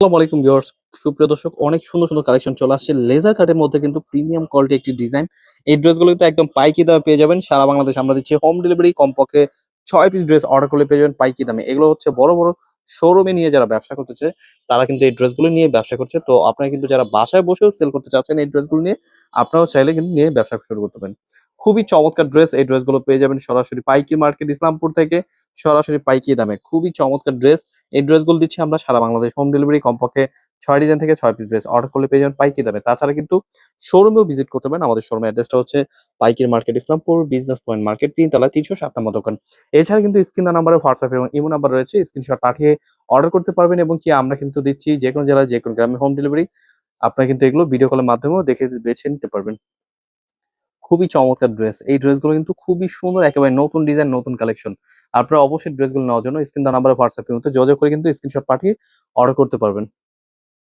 আসসালামু আলাইকুম ভিউয়ার্স, সুপ্রিয় দর্শক, অনেক সুন্দর সুন্দর কালেকশন চলে আসছে লেজার কাটের মধ্যে, কিন্তু প্রিমিয়াম কোয়ালিটি একটি ডিজাইন। এই ড্রেসগুলো কিন্তু একদম পাইকি দামে পেয়ে যাবেন। সারা বাংলাদেশ আমরা দিচ্ছি হোম ডেলিভারি। কমপক্ষে 6 পিস ড্রেস অর্ডার করলে পেয়ে যাবেন পাইকি দামে। এগুলো হচ্ছে বড় বড় শোরুমে নিয়ে যারা ব্যবসা করতেছে তারা কিন্তু এই ড্রেসগুলো নিয়ে ব্যবসা করছে। তো আপনারা কিন্তু যারা বাসায় বসেও সেল করতে চাচ্ছেন এই ড্রেসগুলো নিয়ে, আপনারাও চাইলে কিন্তু নিয়ে ব্যবসা শুরু করতে পারেন। খুবই চমৎকার ড্রেস। এই ড্রেসগুলো পেয়ে যাবেন সরাসরি পাইকি মার্কেট ইসলামপুর থেকে, সরাসরি পাইকি দামে। খুবই চমৎকার ড্রেস। এই ড্রেসগুলো দিচ্ছি আমরা সারা বাংলাদেশ হোম ডেলিভারি। কমপক্ষে 6 ডিজাইন থেকে 6 পিস ড্রেস অর্ডার করলে পেয়ে যাবেন পাইকি দামে। তাছাড়া কিন্তু শোরুমেও ভিজিট করতে পারেন। আমাদের শোরুমের অ্যাড্রেসটা হচ্ছে পাইকির market Islampur, business point market, ৩ তলা, ৩০৭ নম্বর দোকান। এছাড়া কিন্তু স্ক্রিন নাম্বারে হোয়াটসঅ্যাপ এবং ইমো নাম্বার রয়েছে। স্ক্রিনশট পাঠিয়ে অর্ডার করতে পারবেন, এবং কি আমরা কিন্তু দিচ্ছি যেকোনো জেলায় যেকোনো গ্রামে হোম ডেলিভারি। আপনারা কিন্তু এগুলো ভিডিও কলের মাধ্যমেও দেখে বেছে নিতে পারবেন। খুবই চমৎকার ড্রেস। এই ড্রেসগুলো কিন্তু খুবই সুন্দর, একেবারে নতুন ডিজাইন, নতুন কালেকশন। আপনারা অবশ্যই ড্রেসগুলো নেওয়ার জন্য স্ক্রিন দেওয়া নাম্বারে হোয়াটসঅ্যাপ এর মধ্যে যোগাযোগ করে কিন্তু স্ক্রিনশট পাঠিয়ে অর্ডার করতে পারবেন।